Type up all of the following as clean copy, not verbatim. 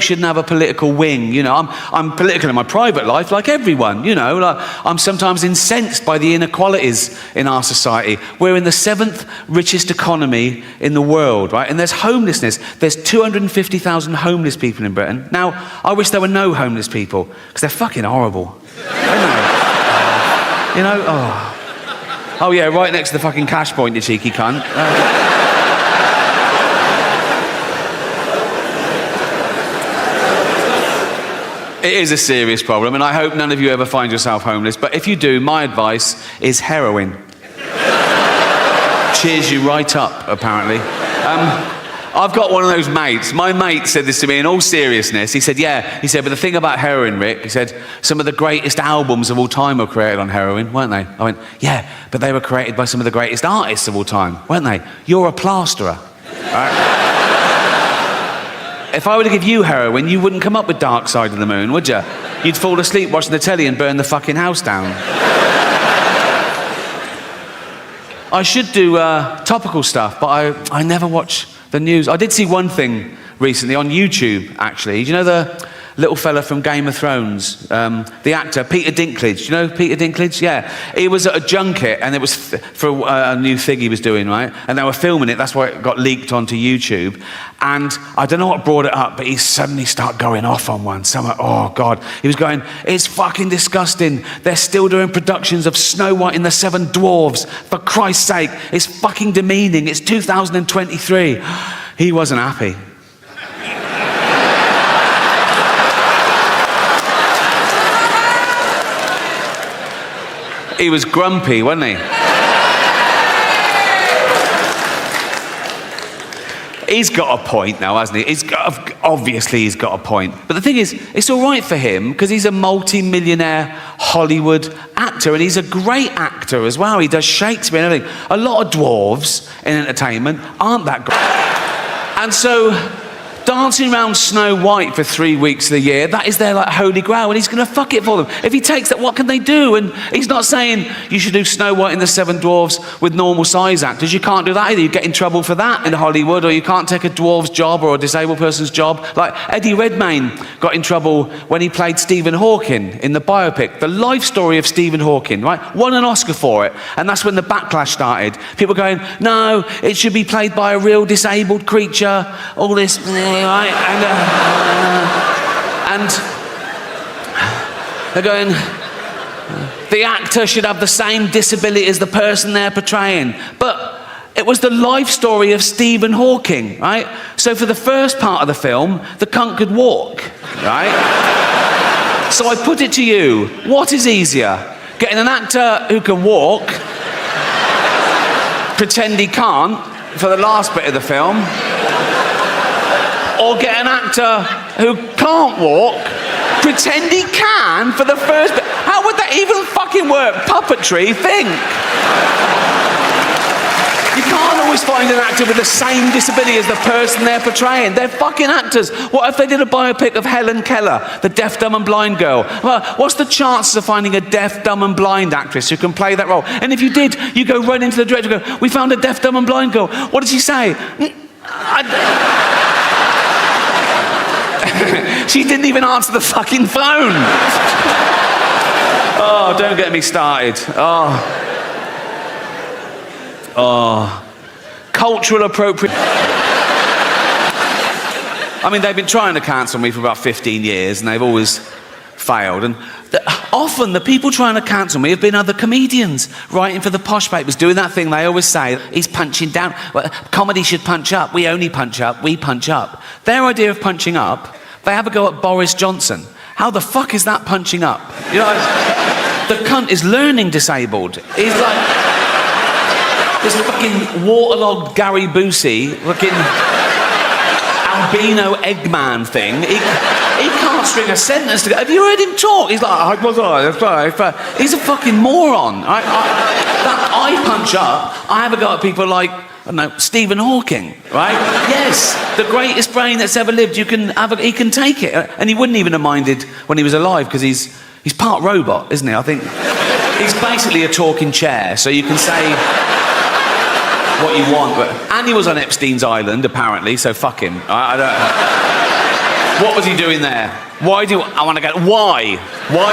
shouldn't have a political wing, you know. I'm political in my private life, like everyone, you know. Like, I'm sometimes incensed by the inequalities in our society. We're in the 7th richest economy in the world, right? And there's homelessness. There's 250,000 homeless people in Britain. Now, I wish there were no homeless people, because they're fucking horrible. You know? Oh yeah, right next to the fucking cash point, you cheeky cunt. It is a serious problem, and I hope none of you ever find yourself homeless. But if you do, my advice is heroin. Cheers you right up, apparently. I've got one of those mates. My mate said this to me in all seriousness. He said, but the thing about heroin, Rick, he said, some of the greatest albums of all time were created on heroin, weren't they? I went, yeah, but they were created by some of the greatest artists of all time, weren't they? You're a plasterer, right? If I were to give you heroin, you wouldn't come up with Dark Side of the Moon, would you? You'd fall asleep watching the telly and burn the fucking house down. I should do topical stuff, but I never watch the news. I did see one thing recently on YouTube, actually. Do you know the little fella from Game of Thrones? The actor, Peter Dinklage. Do you know Peter Dinklage? Yeah. He was at a junket, and it was for a new thing he was doing, right? And they were filming it. That's why it got leaked onto YouTube. And I don't know what brought it up, but he suddenly started going off on one. Oh, God. He was going, it's fucking disgusting. They're still doing productions of Snow White and the Seven Dwarfs. For Christ's sake, it's fucking demeaning. It's 2023. He wasn't happy. He was grumpy, wasn't he? He's got a point now, hasn't he? Obviously he's got a point. But the thing is, it's all right for him, because he's a multi-millionaire Hollywood actor, and he's a great actor as well. He does Shakespeare and everything. A lot of dwarves in entertainment aren't that great. And so, dancing around Snow White for 3 weeks of the year, that is their like holy grail, and he's going to fuck it for them. If he takes that, what can they do? And he's not saying you should do Snow White and the Seven Dwarfs with normal size actors. You can't do that either. You get in trouble for that in Hollywood, or you can't take a dwarf's job or a disabled person's job. Like Eddie Redmayne got in trouble when he played Stephen Hawking in the biopic, The Life Story of Stephen Hawking, right? Won an Oscar for it, and that's when the backlash started. People going, no, it should be played by a real disabled creature, all this... Right? And they're going, the actor should have the same disability as the person they're portraying. But it was the life story of Stephen Hawking, right? So for the first part of the film, the cunt could walk, right? So I put it to you, what is easier? Getting an actor who can walk, pretend he can't for the last bit of the film, or get an actor who can't walk, pretend he can for the first bit. How would that even fucking work? Puppetry, think. You can't always find an actor with the same disability as the person they're portraying. They're fucking actors. What if they did a biopic of Helen Keller, the deaf, dumb and blind girl? Well, what's the chances of finding a deaf, dumb and blind actress who can play that role? And if you did, you go right into the director and go, we found a deaf, dumb and blind girl. What did she say? She didn't even answer the fucking phone. Oh, don't get me started. Cultural appropriation. I mean, they've been trying to cancel me for about 15 years, and they've always failed. And often the people trying to cancel me have been other comedians writing for the posh papers, doing that thing they always say, he's punching down. Well, comedy should punch up. We only punch up. We punch up. Their idea of punching up, they have a go at Boris Johnson. How the fuck is that punching up? You know, the cunt is learning disabled. He's like this fucking waterlogged Gary Busey, looking albino Eggman thing. He can't string a sentence together. Have you heard him talk? He's like, he's a fucking moron. I punch up. I have a go at people like, I don't know, Stephen Hawking, right? Yes, the greatest brain that's ever lived. He can take it, and he wouldn't even have minded when he was alive, because he's part robot, isn't he? I think he's basically a talking chair, so you can say what you want. And he was on Epstein's island, apparently, so fuck him. I don't. What was he doing there? Why do I want to go? Why? Why?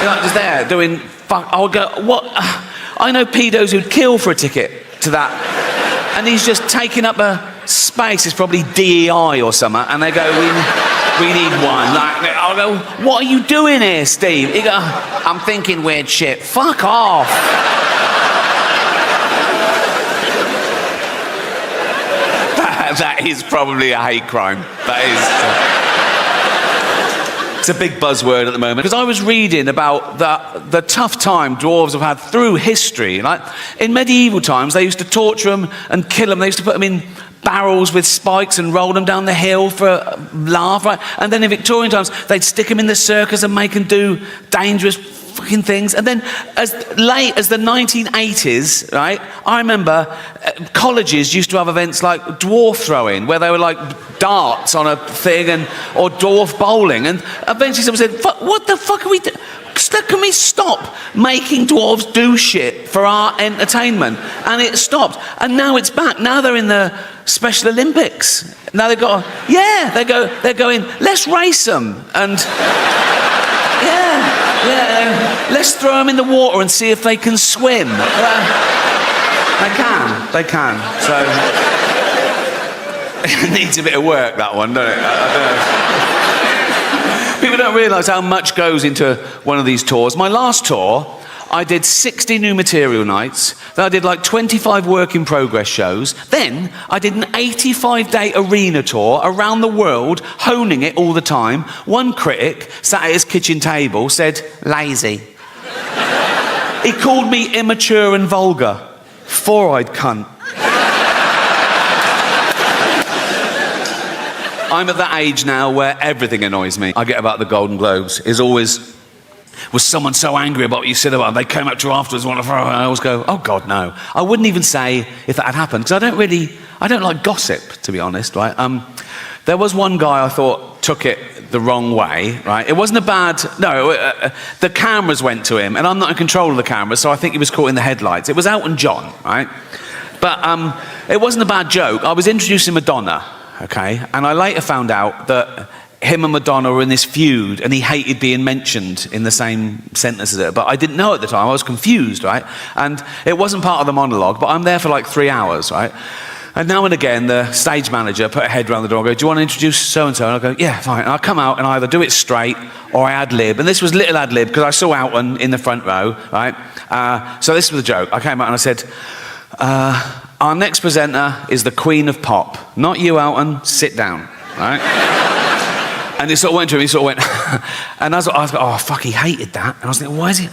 You're like just there doing fuck. I would go. What? I know pedos who'd kill for a ticket to that, and he's just taking up a space. It's probably DEI or something, and they go, we need one. Like, I'll go, what are you doing here, Steve? He go, I'm thinking weird shit. Fuck off. That is probably a hate crime. That is. It's a big buzzword at the moment. Because I was reading about the tough time dwarves have had through history. Like, in medieval times, they used to torture them and kill them. They used to put them in barrels with spikes and roll them down the hill for a laugh, right? And then in Victorian times, they'd stick them in the circus and make them do dangerous fucking things. And then as late as the 1980s, right, I remember colleges used to have events like dwarf throwing, where they were like darts on a thing, or dwarf bowling. And eventually someone said, what the fuck are we doing? Can we stop making dwarves do shit for our entertainment? And it stopped. And now it's back. Now they're in the Special Olympics. Now they've got, they're going, let's race them. And let's throw them in the water and see if they can swim. They can. So it needs a bit of work, that one, doesn't it? I don't know. People don't realise how much goes into one of these tours. My last tour, I did 60 new material nights. Then I did like 25 work in progress shows. Then I did an 85-day arena tour around the world, honing it all the time. One critic sat at his kitchen table, said, lazy. He called me immature and vulgar. Four-eyed cunt. I'm at that age now where everything annoys me. I get about the Golden Globes is always, was someone so angry about what you said about them, they came up to you afterwards and want to throw, and I always go, oh God, no. I wouldn't even say if that had happened, because I don't like gossip, to be honest, right? There was one guy I thought took it the wrong way, right? It wasn't the cameras went to him, and I'm not in control of the cameras, so I think he was caught in the headlights. It was Elton John, right? But it wasn't a bad joke. I was introducing Madonna, okay? And I later found out that him and Madonna were in this feud, and he hated being mentioned in the same sentence as her. But I didn't know at the time. I was confused, right? And it wasn't part of the monologue, but I'm there for like 3 hours, right? And now and again, the stage manager put a head around the door and go, do you want to introduce so-and-so? And I go, yeah, fine. And I come out and I either do it straight or I ad-lib. And this was little ad-lib because I saw Elton in the front row, right? So this was the joke. I came out and I said, our next presenter is the Queen of Pop. Not you, Elton. Sit down, right? And it sort of went to him, he sort of went, and I was like, oh, fuck, he hated that. And I was thinking, why is he,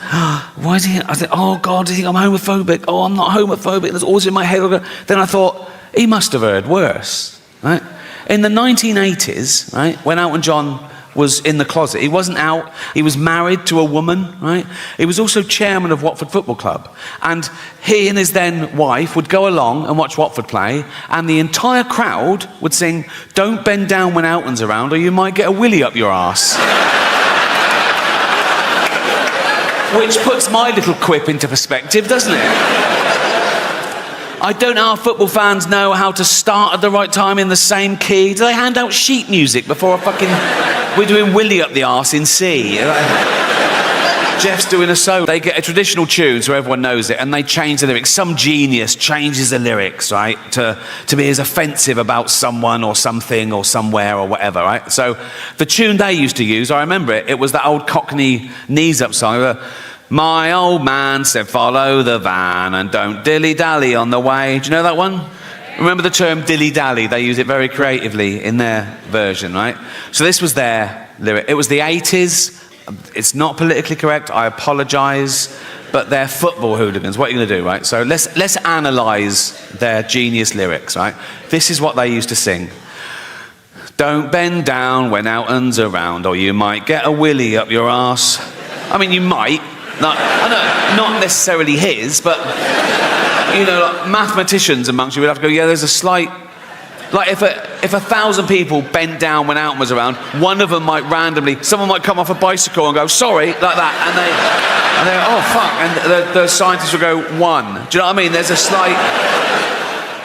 I said, oh, God, do you think I'm homophobic? Oh, I'm not homophobic. There's always in my head. Then I thought, he must have heard worse, right? In the 1980s, right, when Elton John was in the closet, he wasn't out, he was married to a woman, right? He was also chairman of Watford Football Club. And he and his then wife would go along and watch Watford play, and the entire crowd would sing, don't bend down when Elton's around or you might get a willy up your arse. Which puts my little quip into perspective, doesn't it? I don't know how football fans know how to start at the right time in the same key. Do they hand out sheet music before we're doing Willy up the arse in C? Jeff's doing a solo. They get a traditional tune so everyone knows it, and they change the lyrics. Some genius changes the lyrics, right, to be as offensive about someone or something or somewhere or whatever, right? So the tune they used to use, I remember it, it was that old Cockney knees up song. My old man said follow the van and don't dilly-dally on the way. Do you know that one? Remember the term dilly-dally? They use it very creatively in their version, right? So this was their lyric. It was the 80s. It's not politically correct. I apologise. But they're football hooligans. What are you going to do, right? So let's analyse their genius lyrics, right? This is what they used to sing. Don't bend down when Elton's around or you might get a willy up your arse. I mean, you might. Not necessarily his, but, you know, like mathematicians amongst you would have to go, yeah, there's a slight... Like, if 1,000 people bent down when Elton was around, one of them might randomly... Someone might come off a bicycle and go, sorry, like that, and they oh, fuck, and the scientists will go, one. Do you know what I mean? There's a slight...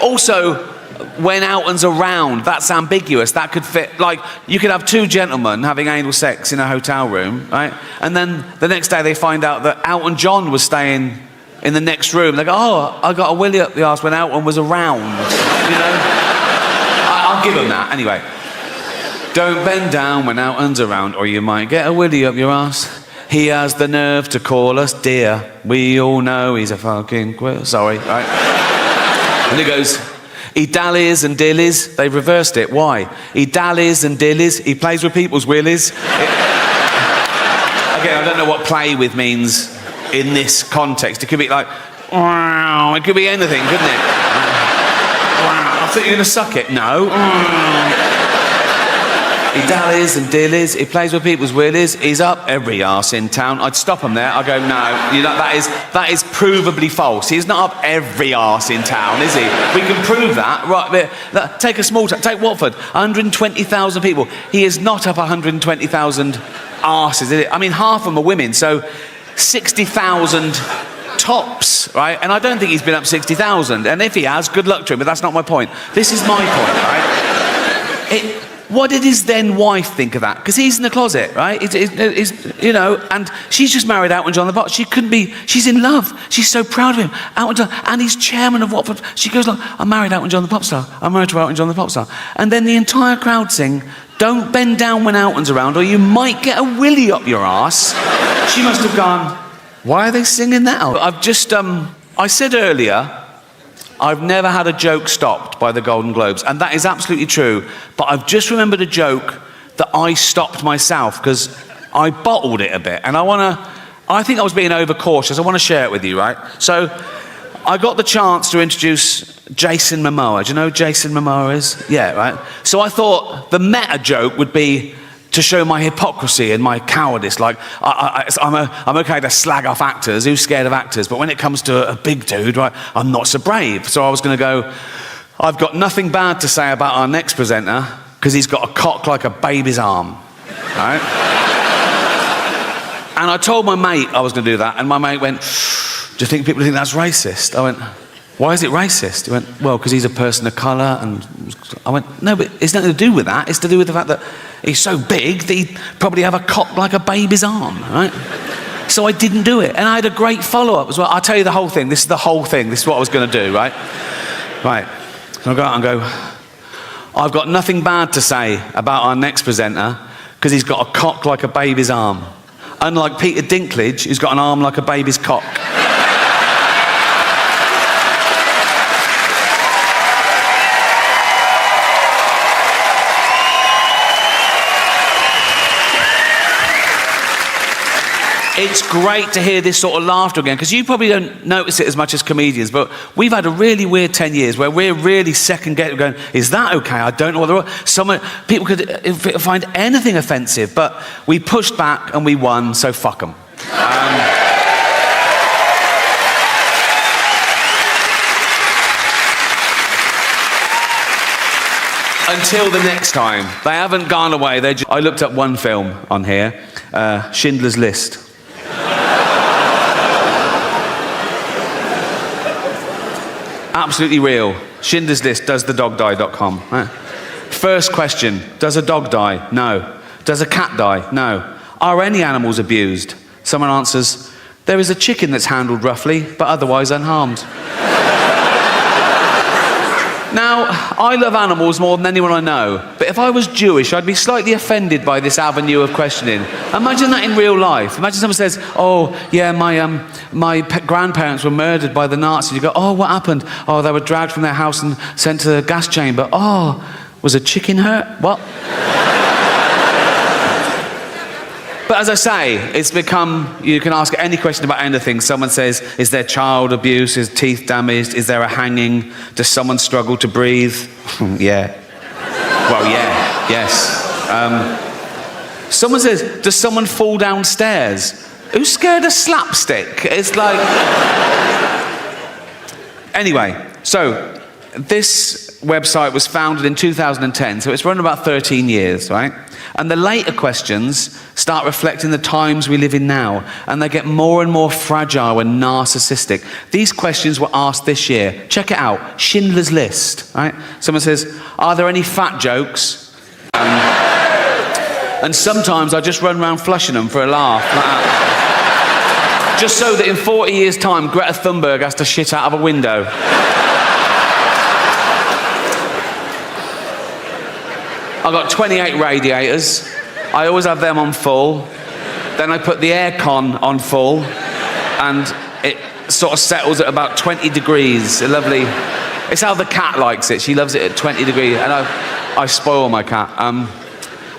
Also, when Elton's around, that's ambiguous. That could fit, like, you could have two gentlemen having anal sex in a hotel room, right? And then the next day they find out that Elton John was staying in the next room. They go, oh, I got a willy up the arse when Elton was around, you know? I'll give them that, anyway. Don't bend down when Elton's around, or you might get a willy up your arse. He has the nerve to call us dear. We all know he's a fucking sorry, right? And he goes, he dallies and dillies. They've reversed it. Why? He dallies and dillies. He plays with people's willies. Again, I don't know what play with means in this context. It could be like, wow. It could be anything, couldn't it? Wow. I thought you were going to suck it. No. He dallies and dillies, he plays with people's willies, he's up every arse in town. I'd stop him there, I'd go, no, you know, that is provably false. He's not up every arse in town, is he? We can prove that. Right, take a small town, take Watford, 120,000 people. He is not up 120,000 arses, is it? I mean, half of them are women, so 60,000 tops, right? And I don't think he's been up 60,000. And if he has, good luck to him, but that's not my point. This is my point, right? What did his then wife think of that? Because he's in the closet, right? You know, and she's just married Elton John the Pop. She couldn't be, she's in love. She's so proud of him. Elton John, and he's chairman of Watford. She goes like, I'm married Elton John the Pop Star. I'm married to Elton John the Pop Star. And then the entire crowd sing, don't bend down when Elton's around or you might get a willy up your arse. She must have gone, why are they singing that out? I've just, I said earlier, I've never had a joke stopped by the Golden Globes, and that is absolutely true, but I've just remembered a joke that I stopped myself because I bottled it a bit, and I think I was being overcautious. I want to share it with you, right? So I got the chance to introduce Jason Momoa. Do you know who Jason Momoa is? Yeah, right? So I thought the meta joke would be to show my hypocrisy and my cowardice. Like, I'm okay to slag off actors, who's scared of actors, but when it comes to a big dude, right, I'm not so brave. So I was going to go, I've got nothing bad to say about our next presenter, because he's got a cock like a baby's arm, right? And I told my mate I was going to do that, and my mate went, do you think people think that's racist? I went, why is it racist? He went, well, because he's a person of colour. And I went, no, but it's nothing to do with that. It's to do with the fact that he's so big that he'd probably have a cock like a baby's arm, right? So I didn't do it. And I had a great follow-up as well. I'll tell you the whole thing. This is the whole thing. This is what I was going to do, right? Right. So I'll go out and go, I've got nothing bad to say about our next presenter because he's got a cock like a baby's arm. Unlike Peter Dinklage, who's got an arm like a baby's cock. It's great to hear this sort of laughter again, because you probably don't notice it as much as comedians, but we've had a really weird 10 years where we're really second-guessing, going, is that okay? I don't know whether people could find anything offensive, but we pushed back and we won, so fuck them. Until the next time. They haven't gone away. I looked up one film on here, Schindler's List. Absolutely real. Schindler's List, doesthedogdie.com. Right. First question, does a dog die? No. Does a cat die? No. Are any animals abused? Someone answers, there is a chicken that's handled roughly, but otherwise unharmed. Now, I love animals more than anyone I know, but if I was Jewish, I'd be slightly offended by this avenue of questioning. Imagine that in real life. Imagine someone says, oh, yeah, my grandparents were murdered by the Nazis. You go, oh, what happened? Oh, they were dragged from their house and sent to the gas chamber. Oh, was a chicken hurt? What? But as I say, it's become, you can ask any question about anything. Someone says, is there child abuse? Is teeth damaged? Is there a hanging? Does someone struggle to breathe? Yeah. Well, yeah, yes. Someone says, does someone fall downstairs? Who's scared of slapstick? It's like... Anyway, so this website was founded in 2010, so it's run about 13 years, right? And the later questions start reflecting the times we live in now, and they get more and more fragile and narcissistic. These questions were asked this year. Check it out, Schindler's List, right? Someone says, are there any fat jokes? And sometimes I just run around flushing them for a laugh, like that. Just so that in 40 years' time, Greta Thunberg has to shit out of a window. I've got 28 radiators. I always have them on full. Then I put the aircon on full, and it sort of settles at about 20 degrees. Lovely. It's how the cat likes it. She loves it at 20 degrees, and I spoil my cat.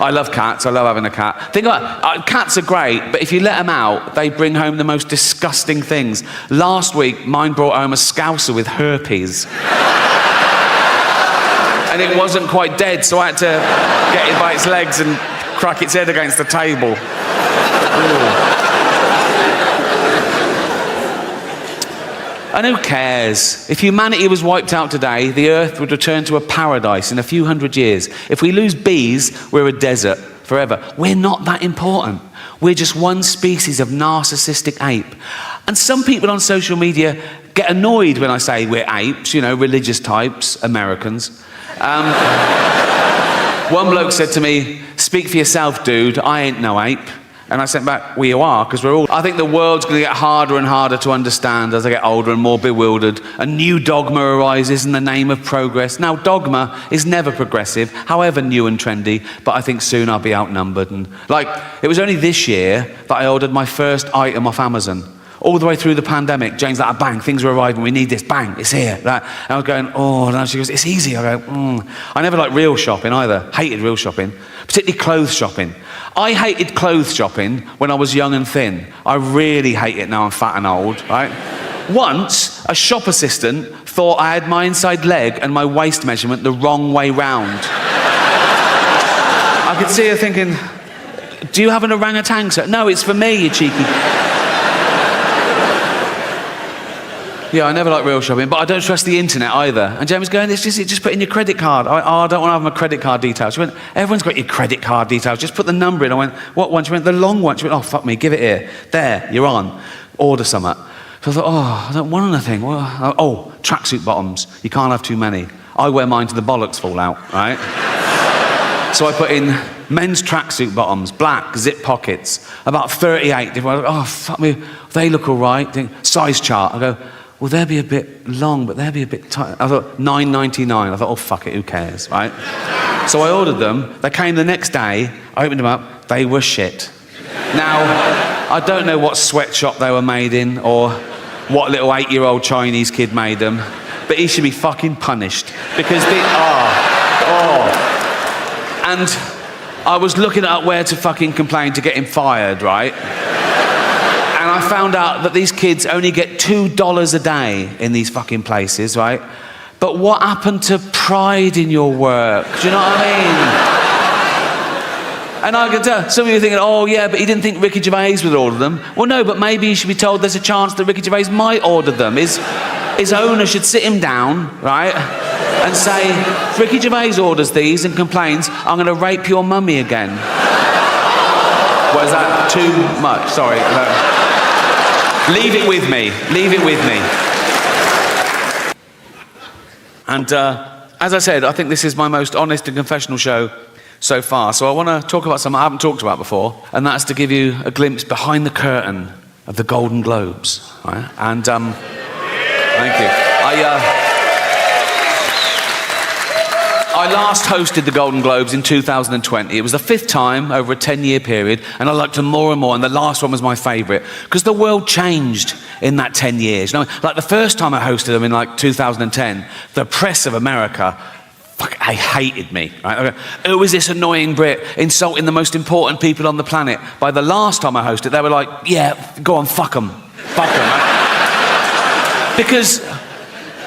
I love cats. I love having a cat. Think about it. Cats are great, but if you let them out, they bring home the most disgusting things. Last week, mine brought home a scouser with herpes. And it wasn't quite dead, so I had to get it by its legs and crack its head against the table. And who cares? If humanity was wiped out today, the Earth would return to a paradise in a few hundred years. If we lose bees, we're a desert forever. We're not that important. We're just one species of narcissistic ape. And some people on social media get annoyed when I say we're apes, religious types, Americans. One bloke said to me, speak for yourself, dude, I ain't no ape. And I said back, well, you are, because we're all... I think the world's going to get harder and harder to understand as I get older and more bewildered. A new dogma arises in the name of progress. Now, dogma is never progressive, however new and trendy, but I think soon I'll be outnumbered. And it was only this year that I ordered my first item off Amazon. All the way through the pandemic, Jane's like, bang, things are arriving, we need this, bang, it's here. And I was going, oh, and she goes, it's easy. I go, I never liked real shopping either, hated real shopping, particularly clothes shopping. I hated clothes shopping when I was young and thin. I really hate it now I'm fat and old, right? Once, a shop assistant thought I had my inside leg and my waist measurement the wrong way round. I could see her thinking, do you have an orangutan, sir? No, it's for me, you cheeky... Yeah, I never like real shopping, but I don't trust the internet either. And James was going, just put in your credit card. I don't want to have my credit card details. She went, everyone's got your credit card details. Just put the number in. I went, what one? She went, the long one. She went, oh, fuck me, give it here. There, you're on. Order something. So I thought, oh, I don't want anything. Oh, tracksuit bottoms. You can't have too many. I wear mine till the bollocks fall out, right? So I put in men's tracksuit bottoms, black, zip pockets, about 38 different. Oh, fuck me, they look all right. Size chart. I go, well, they'll be a bit long, but they'll be a bit tight. I thought, $9.99. I thought, oh, fuck it, who cares, right? So I ordered them. They came the next day. I opened them up. They were shit. Now, I don't know what sweatshop they were made in or what little 8-year-old Chinese kid made them, but he should be fucking punished because they are. And I was looking at where to fucking complain to get him fired, right? And I found out that these kids only get $2 a day in these fucking places, right? But what happened to pride in your work? Do you know what I mean? And I could tell, some of you are thinking, oh yeah, but he didn't think Ricky Gervais would order them. Well, no, but maybe you should be told there's a chance that Ricky Gervais might order them. His owner should sit him down, right? And say, if Ricky Gervais orders these and complains, I'm going to rape your mummy again. Was that too much? Sorry. Leave it with me. Leave it with me. And as I said, I think this is my most honest and confessional show so far. So I want to talk about something I haven't talked about before, and that's to give you a glimpse behind the curtain of the Golden Globes. Right? And thank you. I last hosted the Golden Globes in 2020. It was the 5th time over a 10-year period, and I liked them more and more, and the last one was my favourite, because the world changed in that 10 years. Like the first time I hosted them in 2010, the press of America, they hated me. Right? Who was this annoying Brit insulting the most important people on the planet? By the last time I hosted, they were like, yeah, go on, fuck them. Fuck them. Right? Because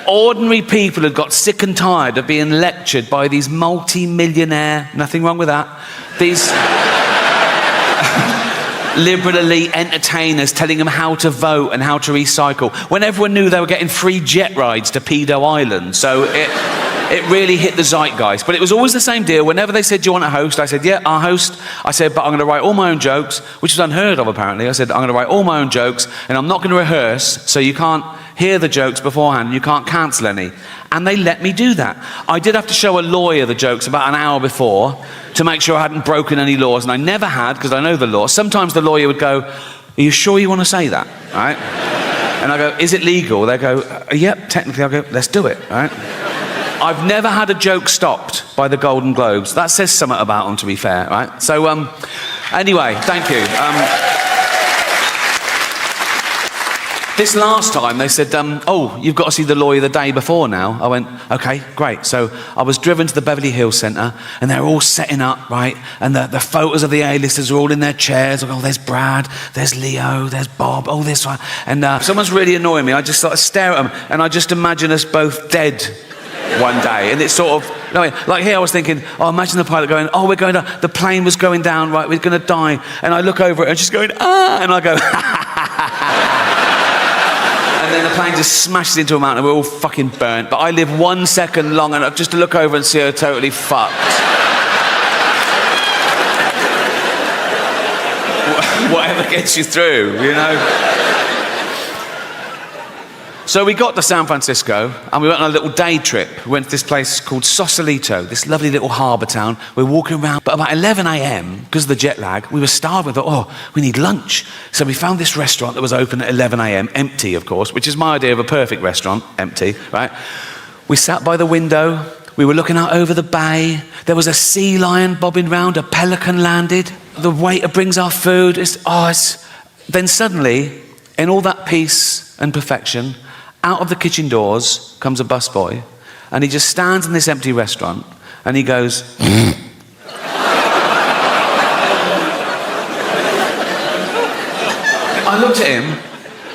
ordinary people had got sick and tired of being lectured by these multi-millionaire, nothing wrong with that, these liberal elite entertainers telling them how to vote and how to recycle, when everyone knew they were getting free jet rides to Pedo Island. So It really hit the zeitgeist. But it was always the same deal. Whenever they said, do you want to host? I said, yeah, I'll host. I said, but I'm going to write all my own jokes, which is unheard of, apparently. I said, I'm going to write all my own jokes, and I'm not going to rehearse, so you can't hear the jokes beforehand, you can't cancel any. And they let me do that. I did have to show a lawyer the jokes about an hour before to make sure I hadn't broken any laws, and I never had, because I know the law. Sometimes the lawyer would go, are you sure you want to say that? Right? And I go, is it legal? They go, yep, technically. I go, let's do it. Right? I've never had a joke stopped by the Golden Globes. That says something about them, to be fair, right? So, anyway, thank you. This last time, they said, oh, you've got to see the lawyer the day before now. I went, okay, great. So I was driven to the Beverly Hills Centre, and they're all setting up, right? And the photos of the A-listers are all in their chairs. I go, oh, there's Brad, there's Leo, there's Bob, oh, this one. And someone's really annoying me. I just sort of stare at them, and I just imagine us both dead one day. And it's sort of, you know, like here I was thinking, oh, imagine the pilot going, oh, we're going to, the plane was going down, right, we're going to die. And I look over it, and she's going, ah, and I go, and then the plane just smashes into a mountain, and we're all fucking burnt. But I live 1 second long enough just to look over and see her totally fucked. Whatever gets you through, you know? So we got to San Francisco, and we went on a little day trip. We went to this place called Sausalito, this lovely little harbour town. We're walking around, but about 11 a.m, because of the jet lag, we were starving. We thought, oh, we need lunch. So we found this restaurant that was open at 11 a.m, empty, of course, which is my idea of a perfect restaurant, empty, right? We sat by the window. We were looking out over the bay. There was a sea lion bobbing round. A pelican landed. The waiter brings our food. Then suddenly, in all that peace and perfection, out of the kitchen doors comes a busboy, and he just stands in this empty restaurant, and he goes, I looked at him,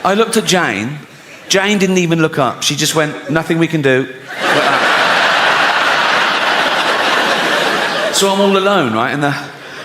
I looked at Jane. Jane didn't even look up. She just went, nothing we can do. So I'm all alone, right?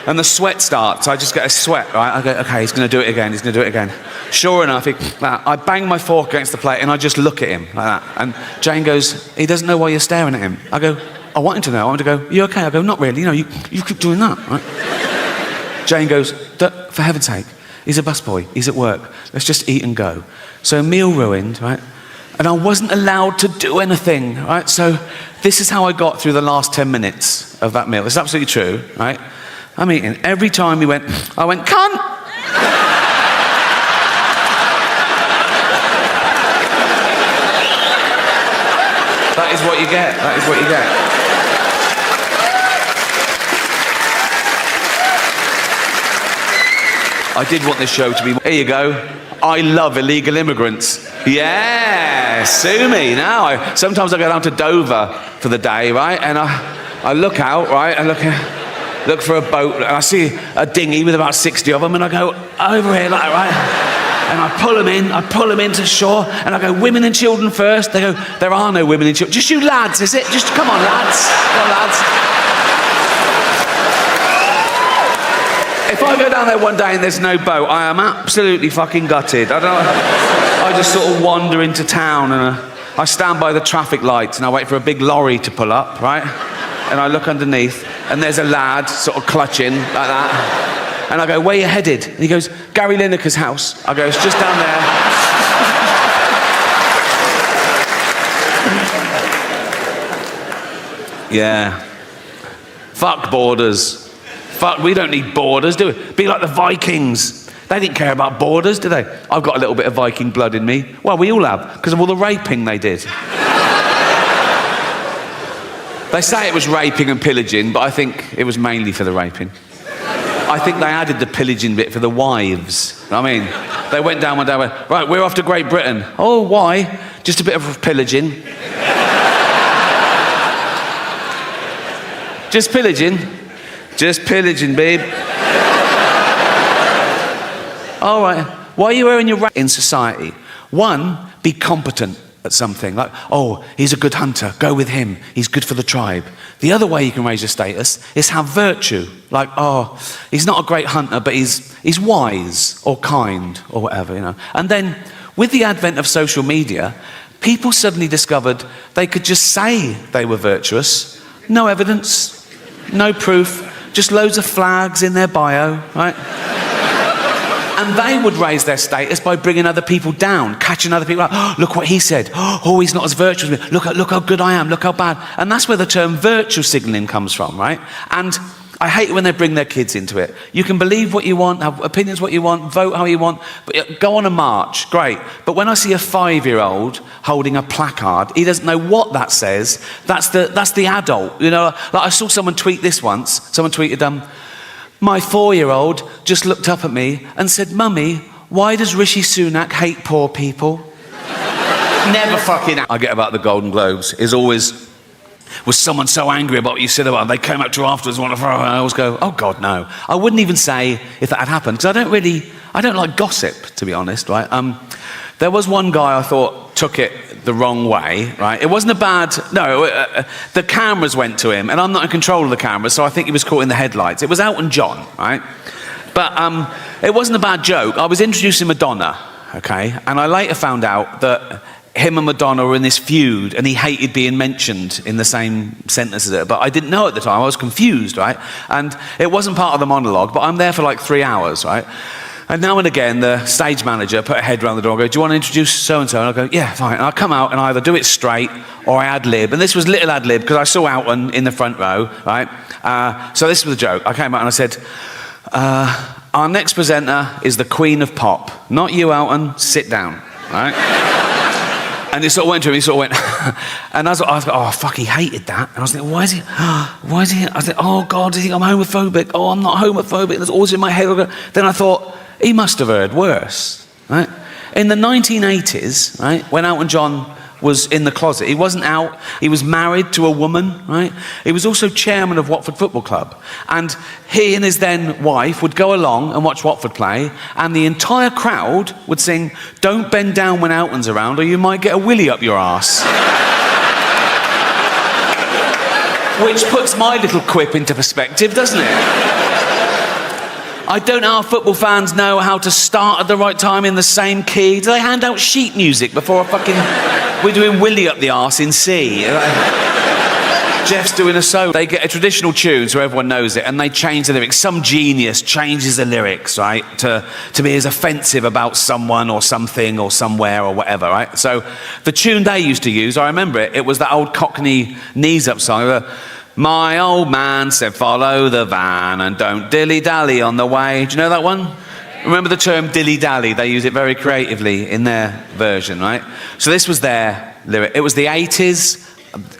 And the sweat starts. I just get a sweat, right? I go, okay, he's going to do it again. He's going to do it again. Sure enough, I bang my fork against the plate, and I just look at him like that. And Jane goes, he doesn't know why you're staring at him. I go, I want him to know. I want him to go, you okay? I go, not really. You know, you keep doing that, right? Jane goes, for heaven's sake, he's a busboy. He's at work. Let's just eat and go. So meal ruined, right? And I wasn't allowed to do anything, right? So this is how I got through the last 10 minutes of that meal. It's absolutely true, right? I'm eating. Every time I went, cunt! That is what you get. That is what you get. I did want this show to be... Here you go. I love illegal immigrants. Yeah, sue me now. Sometimes I go down to Dover for the day, right? And I look out, right? I look for a boat, and I see a dinghy with about 60 of them, and I go over here, like, right? And I pull them into shore, and I go, women and children first. They go, there are no women and children. Just you lads, is it? Just come on, lads. Come on, lads. If I go down there one day and there's no boat, I am absolutely fucking gutted. I just sort of wander into town, and I stand by the traffic lights, and I wait for a big lorry to pull up, right? And I look underneath, and there's a lad sort of clutching like that. And I go, where you headed? And he goes, Gary Lineker's house. I go, it's just down there. Yeah. Fuck borders. Fuck, we don't need borders, do we? Be like the Vikings. They didn't care about borders, did they? I've got a little bit of Viking blood in me. Well, we all have, because of all the raping they did. They say it was raping and pillaging, but I think it was mainly for the raping. I think they added the pillaging bit for the wives. I mean, they went down one day and went, right, we're off to Great Britain. Oh, why? Just a bit of pillaging. Just pillaging. Just pillaging, babe. All right. Why are you wearing your in society? One, be competent at something. Like, oh, he's a good hunter. Go with him. He's good for the tribe. The other way you can raise your status is have virtue. Like, oh, he's not a great hunter, but he's wise or kind or whatever, you know. And then, with the advent of social media, people suddenly discovered they could just say they were virtuous. No evidence, no proof, just loads of flags in their bio, right? And they would raise their status by bringing other people down, catching other people up. Oh, look what he said. Oh, he's not as virtuous as me. Look how good I am. Look how bad. And that's where the term virtue signalling comes from, right? And I hate it when they bring their kids into it. You can believe what you want, have opinions what you want, vote how you want, but go on a march, great. But when I see a 5-year-old holding a placard, he doesn't know what that says. That's the adult, you know. Like I saw someone tweet this once. Someone tweeted, my 4-year-old just looked up at me and said, Mummy, why does Rishi Sunak hate poor people? Never fucking... I get about the Golden Globes is always... Was someone so angry about what you said about them? They came up to you afterwards and want to throw, and I always go, oh God, no. I wouldn't even say if that had happened, because I don't like gossip, to be honest, right? There was one guy I thought took it the wrong way, right? It wasn't a bad... the cameras went to him, and I'm not in control of the cameras, so I think he was caught in the headlights. It was Elton John, right? But it wasn't a bad joke. I was introducing Madonna, okay? And I later found out that him and Madonna were in this feud, and he hated being mentioned in the same sentence as her. But I didn't know at the time. I was confused, right? And it wasn't part of the monologue, but I'm there for like 3 hours, right? And now and again, the stage manager put a head around the door and go, do you want to introduce so-and-so? And I go, yeah, fine. And I come out and I either do it straight or I ad-lib. And this was little ad-lib because I saw Elton in the front row, right? So this was the joke. I came out and I said, our next presenter is the Queen of Pop. Not you, Elton. Sit down, right? And he sort of went to him, he sort of went, and I was like, oh, fuck, he hated that. And I was thinking, why is he, I was like, oh, God, do you think I'm homophobic? Oh, I'm not homophobic. That's always in my head. Then I thought, he must have heard worse, right? In the 1980s, right, when Elton John was in the closet, he wasn't out, he was married to a woman, right? He was also chairman of Watford Football Club. And he and his then wife would go along and watch Watford play, and the entire crowd would sing, don't bend down when Elton's around or you might get a willy up your arse. Which puts my little quip into perspective, doesn't it? I don't know how football fans know how to start at the right time in the same key. Do they hand out sheet music before we're doing Willy up the arse in C? Jeff's doing a solo. They get a traditional tune so everyone knows it, and they change the lyrics. Some genius changes the lyrics, right, to be as offensive about someone or something or somewhere or whatever, right? So the tune they used to use, I remember it, it was that old Cockney knees up song. My old man said, follow the van and don't dilly-dally on the way. Do you know that one? Remember the term dilly-dally? They use it very creatively in their version, right? So this was their lyric. It was the 80s.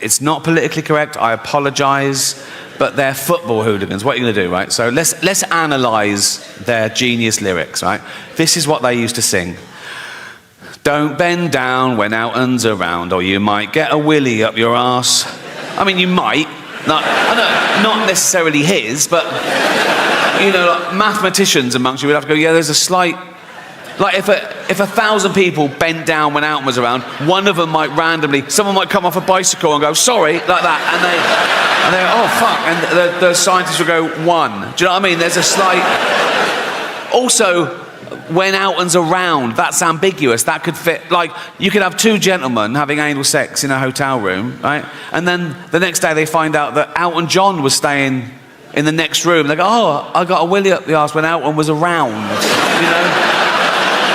It's not politically correct. I apologise. But they're football hooligans. What are you going to do, right? So let's analyse their genius lyrics, right? This is what they used to sing. Don't bend down when Elton's around or you might get a willy up your arse. I mean, you might. Not necessarily his, but, you know, like mathematicians amongst you would have to go, yeah, there's a slight... Like, if 1,000 people bent down when Elton was around, one of them might randomly... Someone might come off a bicycle and go, sorry, like that, and they go, oh, fuck, and the scientists will go, 1. Do you know what I mean? There's a slight... Also... When Elton's around, that's ambiguous. That could fit, like, you could have 2 gentlemen having anal sex in a hotel room, right? And then the next day they find out that Elton John was staying in the next room. They go, oh, I got a willy up the arse when Elton was around, you know?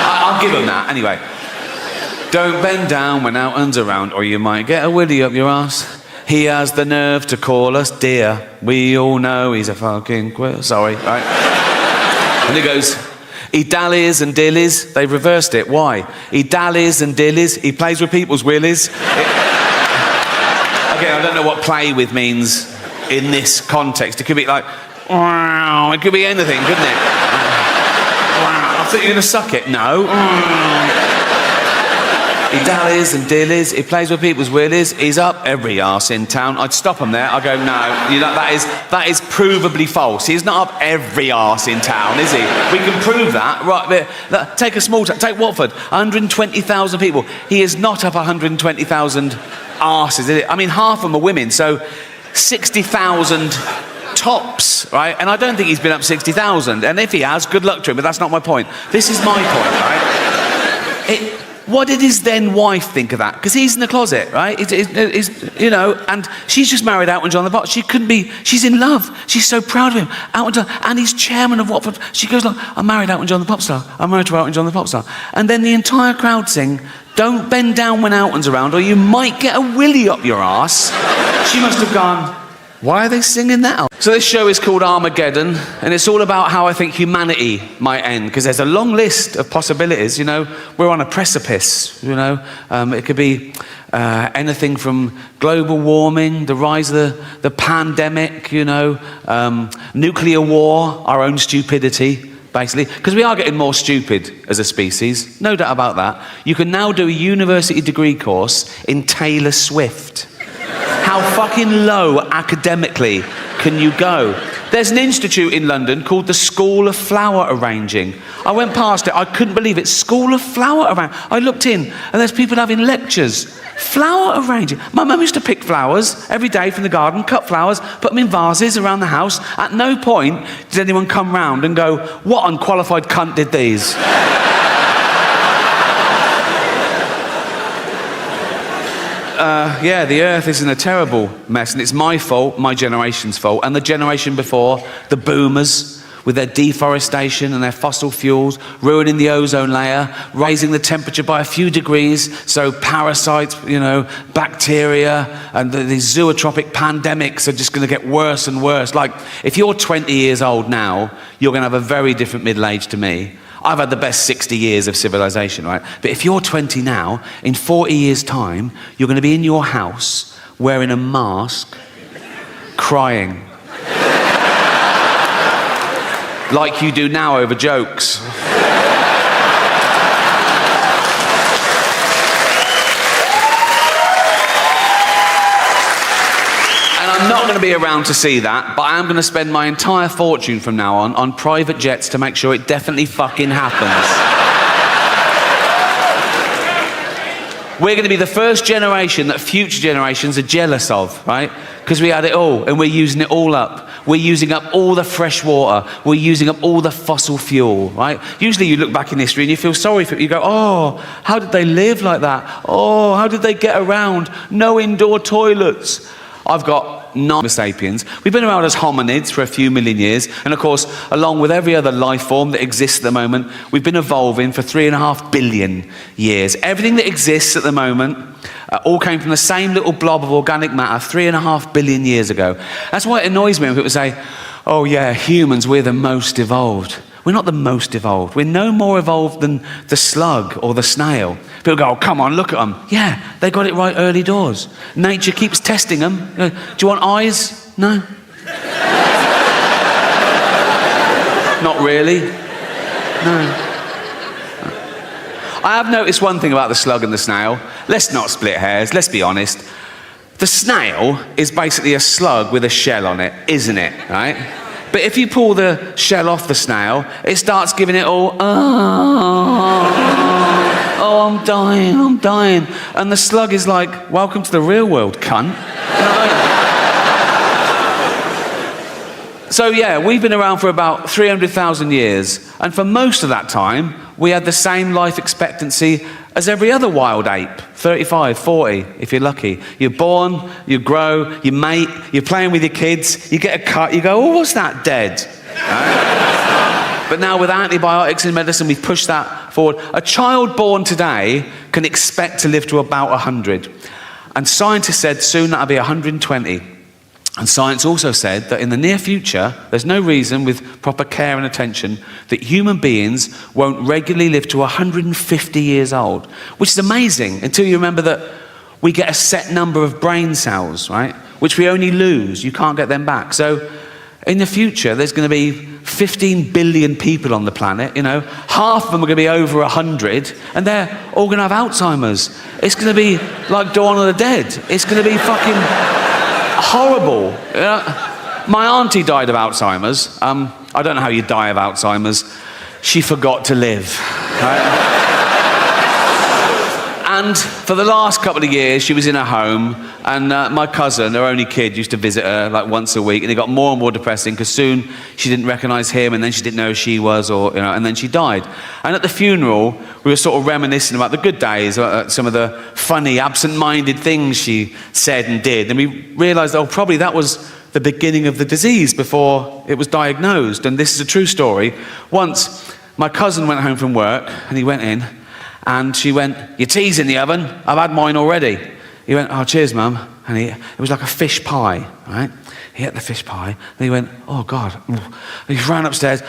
I'll give them that, anyway. Don't bend down when Elton's around or you might get a willy up your arse. He has the nerve to call us dear. We all know he's a fucking quitter. Sorry, right? And it goes... He dallies and dillies. They've reversed it. Why? He dallies and dillies. He plays with people's willies. Again, I don't know what play with means in this context. It could be like, wow. It could be anything, couldn't it? I thought you were going to suck it. No. He dallies and dillies. He plays with people's willies. He's up every arse in town. I'd stop him there. I'd go, no, you know, that is provably false. He's not up every arse in town, is he? We can prove that. Right, take a small town. Take Watford. 120,000 people. He is not up 120,000 arses, is it? I mean, half of them are women, so 60,000 tops, right? And I don't think he's been up 60,000. And if he has, good luck to him, but that's not my point. This is my point, right? what did his then wife think of that? Because he's in the closet, right? And she's just married Elton John the pop. She's in love. She's so proud of him. Elton John, and he's chairman of Watford. She goes like, I'm married Elton John the pop star. I'm married to Elton John the pop star. And then the entire crowd sing, don't bend down when Elton's around or you might get a willy up your arse. She must have gone, why are they singing that? So this show is called Armageddon, and it's all about how I think humanity might end, because there's a long list of possibilities, We're on a precipice, It could be anything from global warming, the rise of the pandemic, nuclear war, our own stupidity, basically. Because we are getting more stupid as a species, no doubt about that. You can now do a university degree course in Taylor Swift. How fucking low academically can you go? There's an institute in London called the School of Flower Arranging. I went past it, I couldn't believe it. School of Flower Arranging. I looked in and there's people having lectures. Flower arranging. My mum used to pick flowers every day from the garden, cut flowers, put them in vases around the house. At no point did anyone come round and go, what unqualified cunt did these? The earth is in a terrible mess, and it's my fault, my generation's fault, and the generation before, the boomers, with their deforestation and their fossil fuels, ruining the ozone layer, raising the temperature by a few degrees, so parasites, bacteria, and these zootropic pandemics are just going to get worse and worse. Like, if you're 20 years old now, you're going to have a very different middle age to me. I've had the best 60 years of civilization, right? But if you're 20 now, in 40 years' time, you're going to be in your house wearing a mask, crying. Like you do now over jokes. I'm not going to be around to see that, but I am going to spend my entire fortune from now on private jets to make sure it definitely fucking happens. We're going to be the first generation that future generations are jealous of, right? Because we had it all, and we're using it all up. We're using up all the fresh water. We're using up all the fossil fuel, right? Usually you look back in history and you feel sorry for it. You go, oh, how did they live like that? Oh, how did they get around? No indoor toilets. I've got 9 Homo sapiens. We've been around as hominids for a few million years, and of course, along with every other life form that exists at the moment, we've been evolving for 3.5 billion years. Everything that exists at the moment all came from the same little blob of organic matter 3.5 billion years ago. That's why it annoys me when people say, oh yeah, humans, we're the most evolved. We're not the most evolved. We're no more evolved than the slug or the snail. People go, oh, come on, look at them. Yeah, they got it right early doors. Nature keeps testing them. Do you want eyes? No. Not really. No. I have noticed one thing about the slug and the snail. Let's not split hairs, let's be honest. The snail is basically a slug with a shell on it, isn't it, right? But if you pull the shell off the snail, it starts giving it all, oh, I'm dying. And the slug is like, welcome to the real world, cunt. You know what I mean? So yeah, we've been around for about 300,000 years. And for most of that time, we had the same life expectancy as every other wild ape, 35, 40, if you're lucky. You're born, you grow, you mate, you're playing with your kids, you get a cut, you go, oh, what's that, dead? Right? But now with antibiotics and medicine, we've pushed that forward. A child born today can expect to live to about 100. And scientists said soon that'll be 120. And science also said that in the near future, there's no reason with proper care and attention that human beings won't regularly live to 150 years old, which is amazing until you remember that we get a set number of brain cells, right? Which we only lose, you can't get them back. So in the future, there's going to be 15 billion people on the planet, half of them are going to be over 100, and they're all going to have Alzheimer's. It's going to be like Dawn of the Dead. It's going to be fucking horrible. My auntie died of Alzheimer's. I don't know how you die of Alzheimer's. She forgot to live. Right? And for the last couple of years, she was in her home, and my cousin, her only kid, used to visit her like once a week, and it got more and more depressing because soon she didn't recognise him, and then she didn't know who she was, and then she died. And at the funeral, we were sort of reminiscing about the good days, some of the funny, absent-minded things she said and did, and we realised, probably that was the beginning of the disease before it was diagnosed. And this is a true story. Once, my cousin went home from work, and he went in, and she went, "Your tea's in the oven. I've had mine already." He went, "Oh, cheers, Mum." And it was like a fish pie, right? He ate the fish pie, and he went, "Oh, God." And he ran upstairs,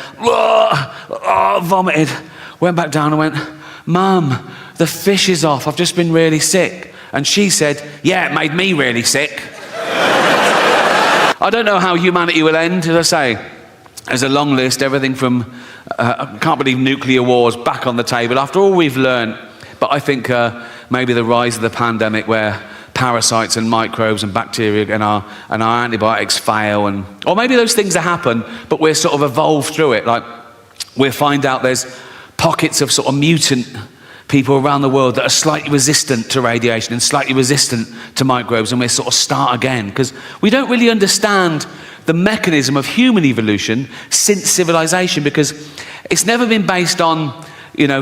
vomited, went back down and went, "Mum, the fish is off. I've just been really sick." And she said, "Yeah, it made me really sick." I don't know how humanity will end, as I say. There's a long list, everything from, I can't believe nuclear wars back on the table after all we've learned. But I think maybe the rise of the pandemic where parasites and microbes and bacteria and our antibiotics fail, or maybe those things that happen, but we're sort of evolved through it. Like we'll find out there's pockets of sort of mutant people around the world that are slightly resistant to radiation and slightly resistant to microbes, and we'll sort of start again because we don't really understand the mechanism of human evolution since civilization, because it's never been based on,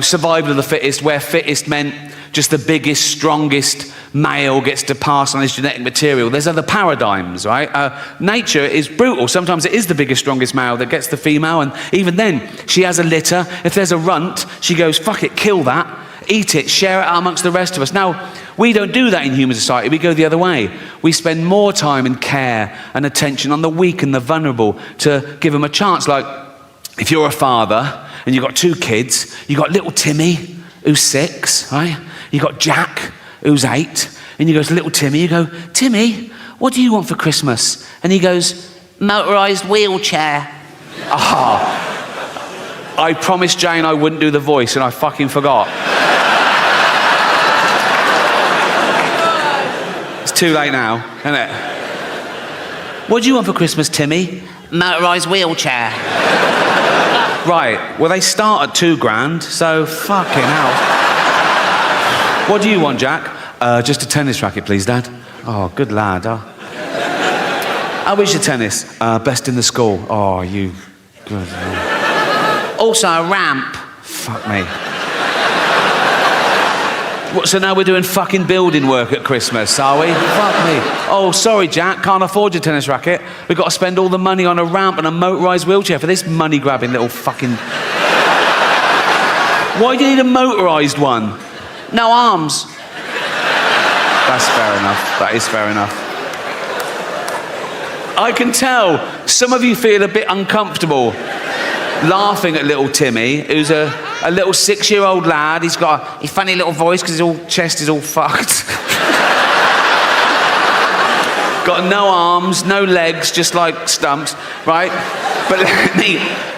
survival of the fittest, where fittest meant just the biggest, strongest male gets to pass on his genetic material. There's other paradigms, right? Nature is brutal. Sometimes it is the biggest, strongest male that gets the female, and even then, she has a litter. If there's a runt, she goes, "Fuck it, kill that, eat it, share it out amongst the rest of us." Now, we don't do that in human society. We go the other way. We spend more time and care and attention on the weak and the vulnerable to give them a chance. Like, if you're a father and you've got 2 kids, you've got little Timmy, who's 6, right? You've got Jack, who's 8, and you go to little Timmy, you go, "Timmy, what do you want for Christmas?" And he goes, "Motorised wheelchair." I promised Jane I wouldn't do the voice, and I fucking forgot. It's too late now, isn't it? "What do you want for Christmas, Timmy?" "Motorised wheelchair." Right, well, they start at $2,000, so fucking hell. "What do you want, Jack?" Just a tennis racket, please, Dad." "Oh, good lad. How is your tennis?" Best in the school." "Oh, you good lad." "Also a ramp." Fuck me. What, so now we're doing fucking building work at Christmas, are we? Fuck me. "Oh, sorry, Jack, can't afford your tennis racket. We've got to spend all the money on a ramp and a motorised wheelchair for this money-grabbing little fucking..." "Why do you need a motorised one?" "No arms." That's fair enough. That is fair enough. I can tell some of you feel a bit uncomfortable laughing at little Timmy, who's a little 6-year-old lad. He's got a funny little voice because his chest is all fucked. Got no arms, no legs, just like stumps, right? But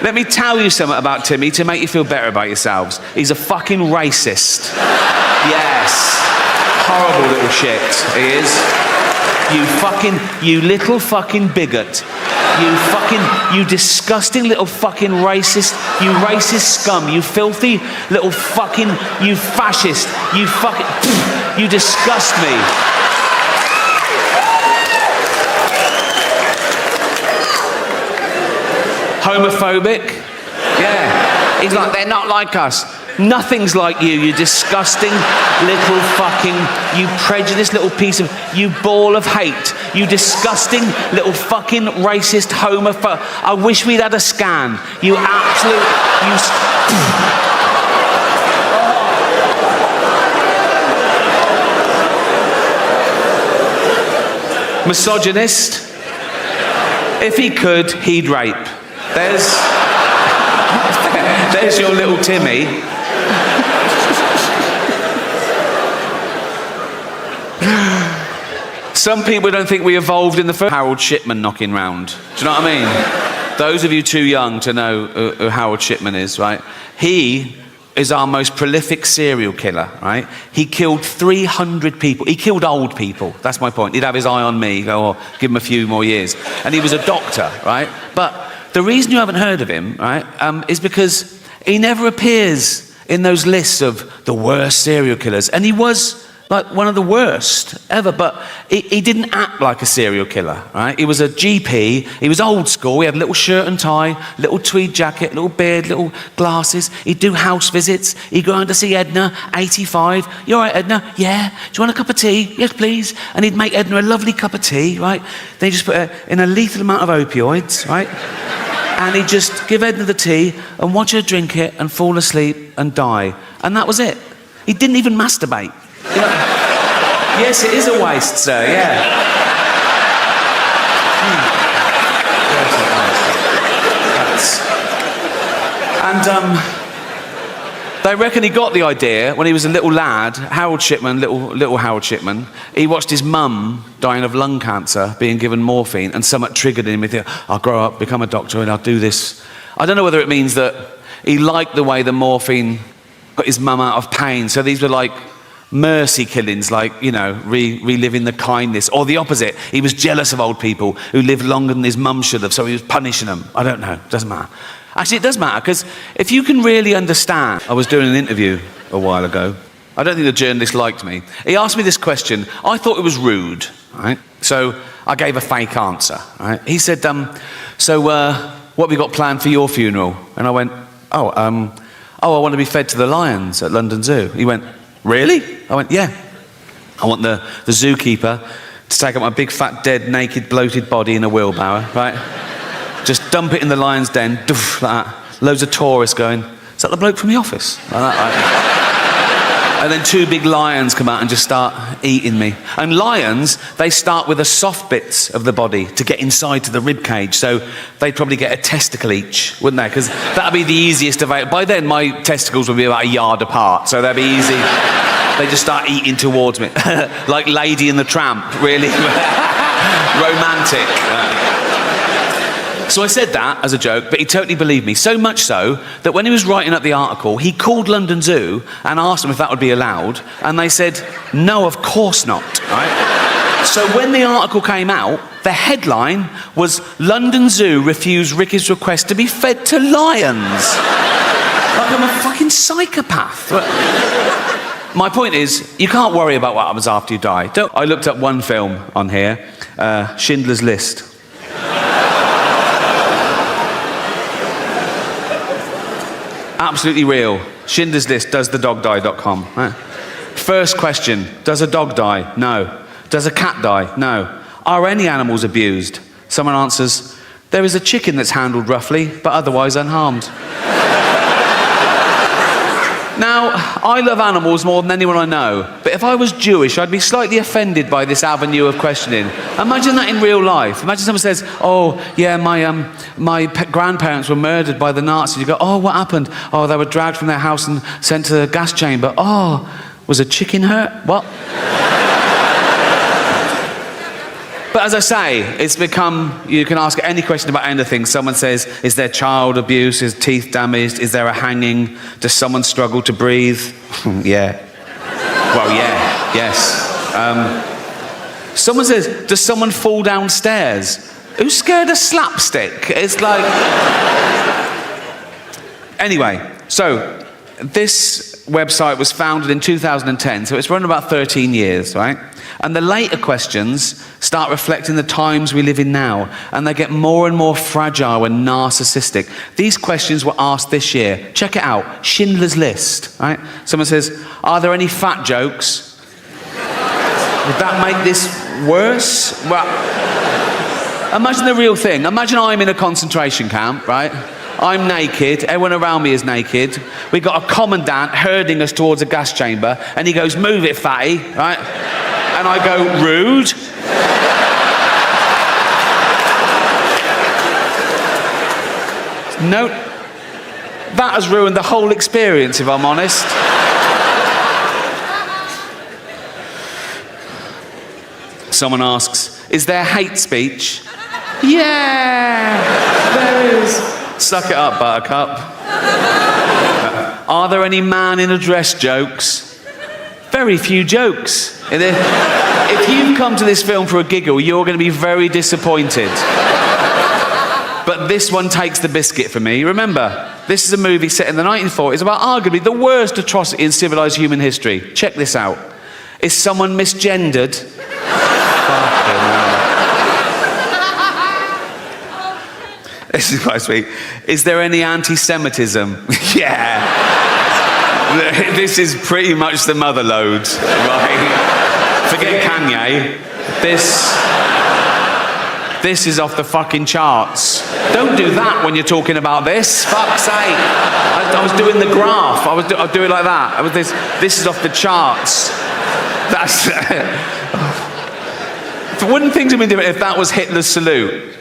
let me tell you something about Timmy to make you feel better about yourselves. He's a fucking racist. Yes. Horrible little shit, he is. You little fucking bigot. You disgusting little fucking racist, you racist scum, you filthy little fucking, you fascist, you fucking, you disgust me. Homophobic? Yeah. He's like, "They're not like us." Nothing's like you disgusting little fucking, you prejudiced little piece of, you ball of hate, you disgusting little fucking racist homophobe. I wish we'd had a scan. You absolute, misogynist. If he could, he'd rape. There's your little Timmy. Some people don't think we evolved in the first. Harold Shipman knocking round. Do you know what I mean? Those of you too young to know who Harold Shipman is, right? He is our most prolific serial killer, right? He killed 300 people. He killed old people. That's my point. He'd have his eye on me, go, "Oh, give him a few more years." And he was a doctor, right? But the reason you haven't heard of him, right, is because he never appears in those lists of the worst serial killers, and he was like one of the worst ever, but he didn't act like a serial killer, right? He was a GP, he was old school, he had a little shirt and tie, little tweed jacket, little beard, little glasses, he'd do house visits, he'd go around to see Edna, 85, you all right, Edna? Yeah. Do you want a cup of tea? Yes, please. And he'd make Edna a lovely cup of tea, right? Then he'd just put her in a lethal amount of opioids, right? And he'd just give Edna the tea and watch her drink it and fall asleep and die. And that was it. He didn't even masturbate. You know, yes, it is a waste, sir, yeah. And they reckon he got the idea when he was a little lad, Harold Shipman, little Harold Shipman. He watched his mum dying of lung cancer, being given morphine, and somewhat triggered him. He thought, I'll grow up, become a doctor, and I'll do this. I don't know whether it means that he liked the way the morphine got his mum out of pain. So these were like mercy killings, like, you know, reliving the kindness, or the opposite. He was jealous of old people who lived longer than his mum should have, so he was punishing them. I don't know, doesn't matter. Actually, it does matter, because if you can really understand... I was doing an interview a while ago. I don't think the journalist liked me. He asked me this question. I thought it was rude, right? So I gave a fake answer, right? He said, so what have you got planned for your funeral? And I went, I want to be fed to the lions at London Zoo. He went, really? I went, yeah. I want the zookeeper to take up my big, fat, dead, naked, bloated body in a wheelbarrow, right? Just dump it in the lion's den, doof, like that. Loads of tourists going, is that the bloke from The Office? Like that, right? And then two big lions come out and just start eating me. And lions, they start with the soft bits of the body to get inside to the rib cage. So they'd probably get a testicle each, wouldn't they? Because that'd be the easiest of it. By then, my testicles would be about a yard apart, so that'd be easy. They just start eating towards me. Like Lady and the Tramp, really romantic. So I said that as a joke, but he totally believed me. So much so that when he was writing up the article, he called London Zoo and asked them if that would be allowed, and they said, no, of course not, right? So when the article came out, the headline was, London Zoo refused Ricky's request to be fed to lions. Like I'm a fucking psychopath. My point is, you can't worry about what happens after you die. I looked up one film on here, Schindler's List. Absolutely real. Schindler's List, doesthedogdie.com. Right. First question, does a dog die? No. Does a cat die? No. Are any animals abused? Someone answers, there is a chicken that's handled roughly, but otherwise unharmed. Now, I love animals more than anyone I know, but if I was Jewish, I'd be slightly offended by this avenue of questioning. Imagine that in real life. Imagine someone says, oh, yeah, my grandparents were murdered by the Nazis. You go, oh, what happened? Oh, they were dragged from their house and sent to the gas chamber. Oh, was a chicken hurt? What? But as I say, it's become, you can ask any question about anything. Someone says, is there child abuse? Is teeth damaged? Is there a hanging? Does someone struggle to breathe? Yeah. Well, yeah, yes. Someone says, does someone fall downstairs? Who's scared of slapstick? It's like... Anyway, so this website was founded in 2010, so it's run about 13 years, right? And the later questions start reflecting the times we live in now, and they get more and more fragile and narcissistic. These questions were asked this year. Check it out, Schindler's List, right? Someone says, are there any fat jokes? Would that make this worse? Well, imagine the real thing. Imagine I'm in a concentration camp, right? I'm naked, everyone around me is naked. We've got a commandant herding us towards a gas chamber, and he goes, move it, fatty, right? And I go, rude. No, that has ruined the whole experience, if I'm honest. Someone asks, is there hate speech? Yeah, there is. Suck it up, buttercup. Are there any man in a dress jokes? Very few jokes. If you've come to this film for a giggle, you're going to be very disappointed. But this one takes the biscuit for me. Remember, this is a movie set in the 1940s about arguably the worst atrocity in civilized human history. Check this out. Is someone misgendered? Fucking hell. This is quite sweet. Is there any anti-Semitism? Yeah. This is pretty much the mother load, right? Forget Kanye. This is off the fucking charts. Don't do that when you're talking about this. Fuck's sake. I was doing the graph. I was doing like that. This is off the charts. That's. Wouldn't things have been different if that was Hitler's salute?